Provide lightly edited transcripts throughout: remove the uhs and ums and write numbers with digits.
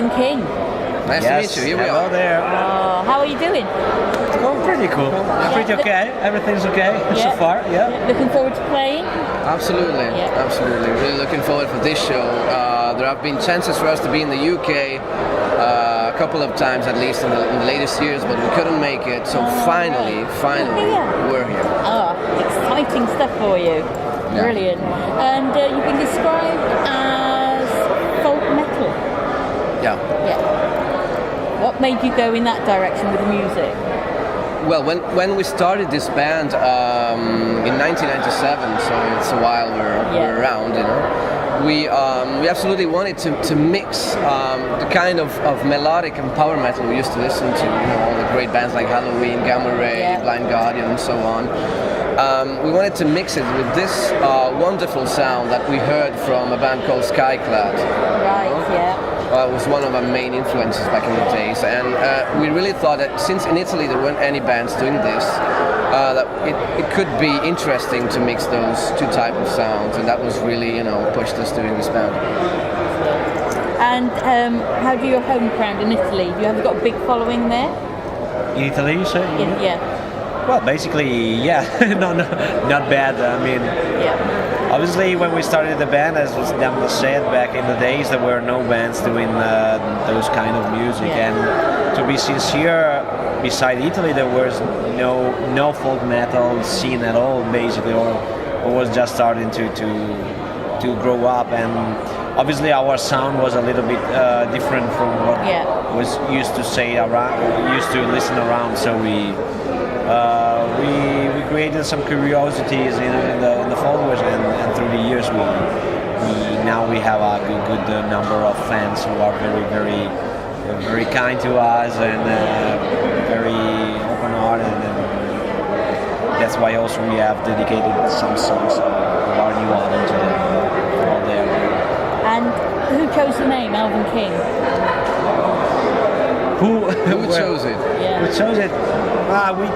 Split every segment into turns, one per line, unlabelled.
ElvenKing.
Nice to meet you. Here we
hello
are.
there.
How are you doing?
Oh, pretty cool. Pretty okay. Everything's okay so far. Yeah.
Looking forward to playing?
Absolutely, absolutely. Really looking forward for this show. There have been chances for us to be in the UK a couple of times at least in the latest years, but we couldn't make it. So finally, we're here.
Exciting stuff for you.
Yeah.
Brilliant. And you've been described as folk metal.
Yeah.
What made you go in that direction with the music?
Well, when we started this band in 1997, so it's a while we're around, you know. We absolutely wanted to mix the kind of melodic and power metal we used to listen to, you know, all the great bands like Halloween, Gamma Ray, Blind Guardian, and so on. We wanted to mix it with this wonderful sound that we heard from a band called Skyclad. It was one of our main influences back in the days, and we really thought that since in Italy there weren't any bands doing this, that it could be interesting to mix those two types of sounds, and that was really, you know, pushed us doing this band.
And how do your home crowd in Italy? Have you got a big following there?
In Italy, you say?
Yeah.
Well, basically, yeah. no, not bad. I mean, obviously, when we started the band, as was said back in the days, there were no bands doing those kind of music. And to be sincere, beside Italy, there was no folk metal scene at all, basically, or was just starting to grow up. And obviously, our sound was a little bit different from what was used to listen around. So we created some curiosities in the followers, and through the years we have a good number of fans who are very kind to us and very open-hearted, and that's why also we have dedicated some songs of our new album to them all there.
And who chose the name ElvenKing?
Who chose it?
Yeah.
Who chose it? We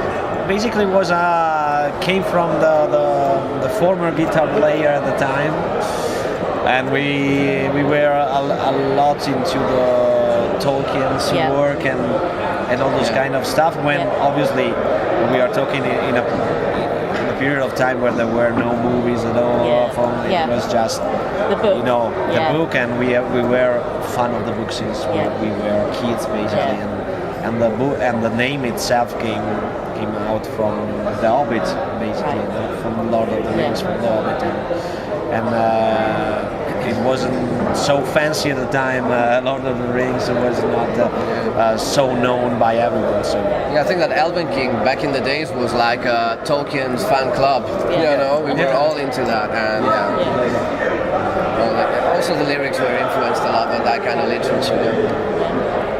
basically came from the former guitar player at the time, and we were a lot into the Tolkien's work and all those kind of stuff. When obviously we are talking in a period of time where there were no movies at all. It was just
the book.
You know, the book, and we were fan of the book since we were kids, basically. And the book and the name itself came out from The Hobbit, basically, from Lord of the Rings, from The Hobbit, and it wasn't so fancy at the time. Lord of the Rings was not so known by everyone. So
I think that ElvenKing back in the days was like Tolkien's fan club. You know, we were all into that, and also the lyrics were influenced a lot by that kind of literature.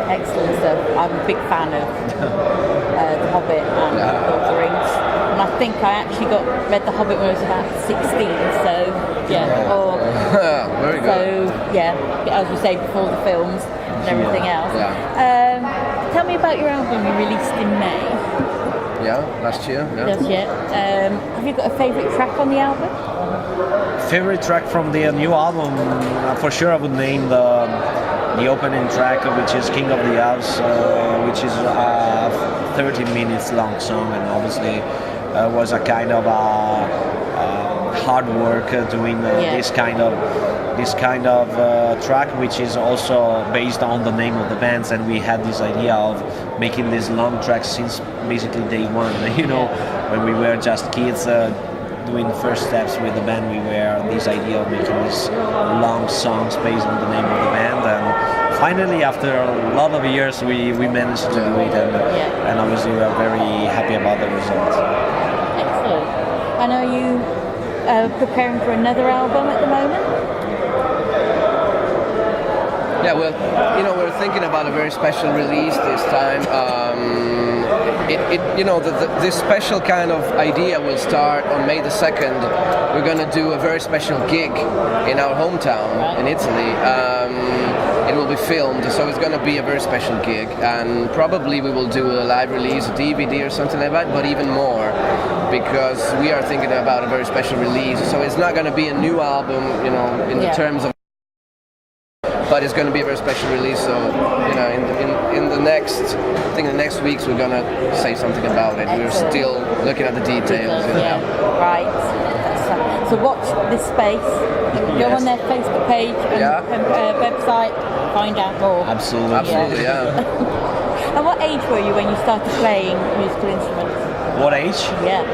Excellent stuff. I'm a big fan of The Hobbit and Lord of the Rings, and I think I actually read The Hobbit when I was about 16. So
very good.
So as we say, before the films and everything else. Tell me about your album you released in May.
Last year.
Have you got a favourite track on the album?
Favorite track from the new album, for sure I would name the opening track, which is King of the Elves, which is a 30 minutes long song, and obviously was a kind of hard work doing this kind of track, which is also based on the name of the bands, and we had this idea of making this long track since basically day one. You know, when we were just kids doing the first steps with the band, we were this idea of making these long songs based on the name of the band, and finally after a lot of years we managed to do it, and obviously we are very happy about the results.
Excellent. And are you preparing for another album at the moment?
Yeah, well, you know, we're thinking about a very special release this time. This special kind of idea will start on May the 2nd. We're going to do a very special gig in our hometown in Italy. It will be filmed, so it's going to be a very special gig, and probably we will do a live release, a DVD or something like that, but even more, because we are thinking about a very special release. So it's not going to be a new album, you know, in the terms of, but it's going to be a very special release. So in the next, I think the next weeks we're gonna say something about it. We're still looking at the details.
Yeah, right. So watch this space. Go on their Facebook page and website. Find out more.
Absolutely.
Yeah.
And what age were you when you started playing musical instruments?
What age?
Yeah.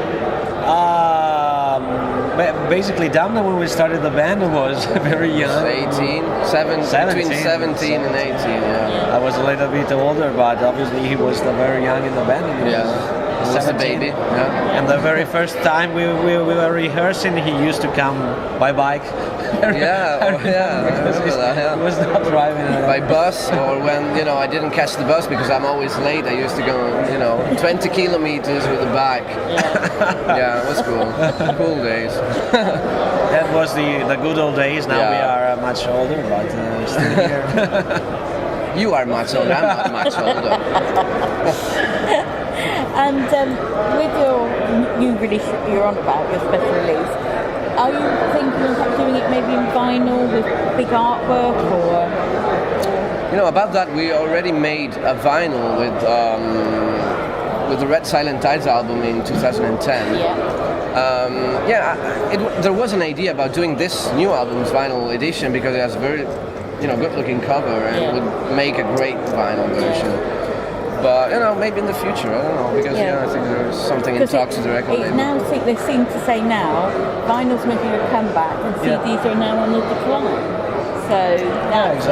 Basically, Damna, when we started the band, was very young.
18, between 17 and 18. Yeah.
I was a little bit older, but obviously he was very young in the band.
He was a baby. Yeah.
And the very first time we were rehearsing, he used to come by bike.
Because
he was not driving
by bus, or when I didn't catch the bus because I'm always late. I used to go 20 kilometers with a bike. Yeah, it was cool days.
That was the good old days. Now we are much older, but still here.
You are much older. I'm not much older.
And with your new release you're on about, your special release, are you thinking of doing it maybe in vinyl with big artwork, or?
About that, we already made a vinyl with the Red Silent Tides album in 2010. There was an idea about doing this new album's vinyl edition because it has a very good-looking cover and would make a great vinyl version. But maybe in the future, I don't know, because I think there's something in talks with the record label.
Now they seem to say now vinyl's making a comeback and CDs are now on the decline. So now it's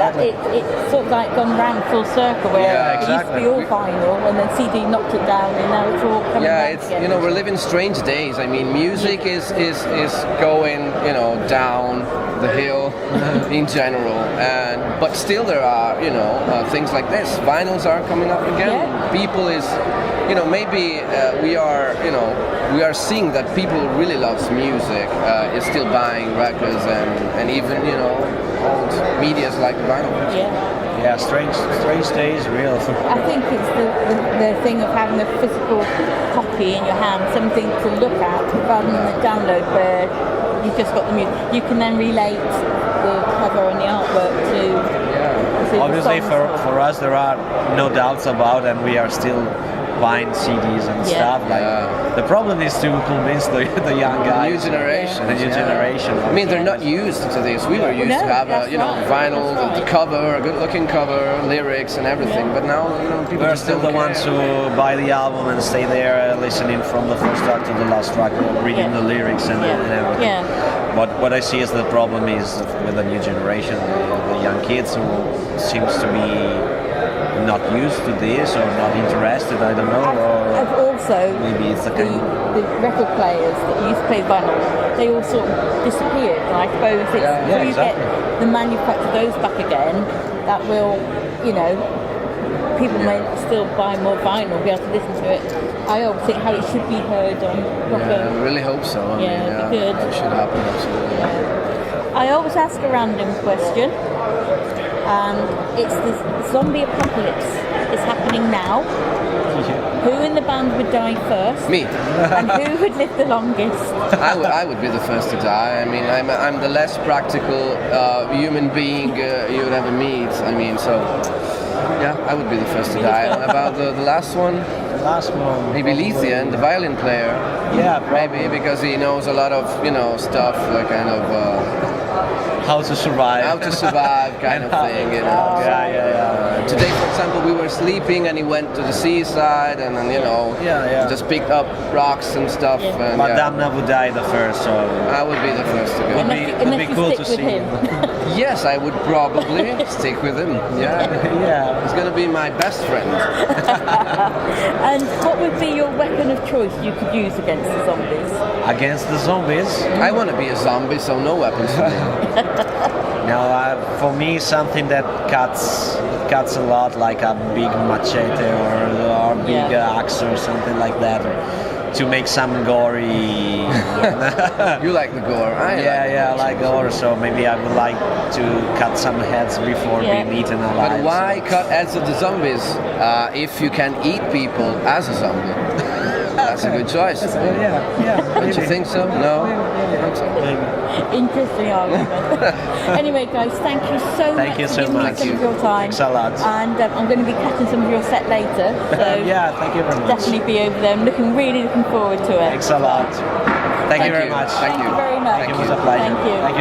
sort of like gone round full circle where it used to be all vinyl and then CD knocked it down and now it's all coming back again.
We're living strange days. I mean, music is going down the hill in general, but still there are things like this. Vinyls are coming up again. People is maybe we are seeing that people really loves music, is still buying records and even old medias like vinyl.
Yeah, strange days, real.
I think it's the thing of having a physical copy in your hand, something to look at, rather than the download where you've just got the music. You can then relate the cover and the artwork to
Obviously, for us, there are no doubts about, and we are still buying CDs and stuff. The problem is to convince the young guys,
the new generation.
I
mean, they're not used to this. We were used to have vinyl, the cover, a good-looking cover, lyrics, and everything. But now, people
are still the ones who buy the album and stay there, listening from the first track to the last track, reading the lyrics and everything. What I see is the problem is with the new generation, the young kids who seems to be not used to this or not interested, I don't know.
And also,
maybe it's
the record players that used to play vinyl, they all sort of disappeared. And I suppose if you get the manufacture of those back again, that will, people may still buy more vinyl, be able to listen to it. I always think how it should be heard on proper.
I really hope so. I mean,
it'd be good.
It should happen, absolutely.
I always ask a random question. And it's the zombie apocalypse is happening now. Who in the band would die first?
Me.
And who would live the longest?
I would be the first to die. I mean, I'm the less practical human being you would ever meet. I mean, so I would be the first to die. About the last one?
The last one.
Maybe Lithian, the violin player.
Yeah,
maybe because he knows a lot of stuff, kind of.
How to survive
kind of thing, Today, for example, we were sleeping and he went to the seaside and then, just picked up rocks and stuff. And,
but Damna would die the first, so
I would be the first to go.
It would be cool to see him.
Yes, I would probably stick with him. Yeah. He's going to be my best friend.
And what would be your weapon of choice you could use against the zombies?
Against the zombies?
I want to be a zombie, so no weapons for me.
Now, for me, something that cuts a lot, like a big machete or big axe or something like that, to make some gory.
You like the gore?
I like gore. So maybe I would like to cut some heads before being eaten alive.
But why cut heads of the zombies if you can eat people as a zombie? That's a good choice. Don't you think so? No?
Interesting argument. Anyway, guys, thank you so much
you
for
so
giving me
much.
some of your time.
Thanks a lot.
And I'm going to be catching some of your set later. So
Yeah, thank you very much.
definitely be over there. I'm really looking forward to it.
Thanks a lot. Thank you very
you.
much.
Thank
Thank you very much.
It was a pleasure.
Thank you.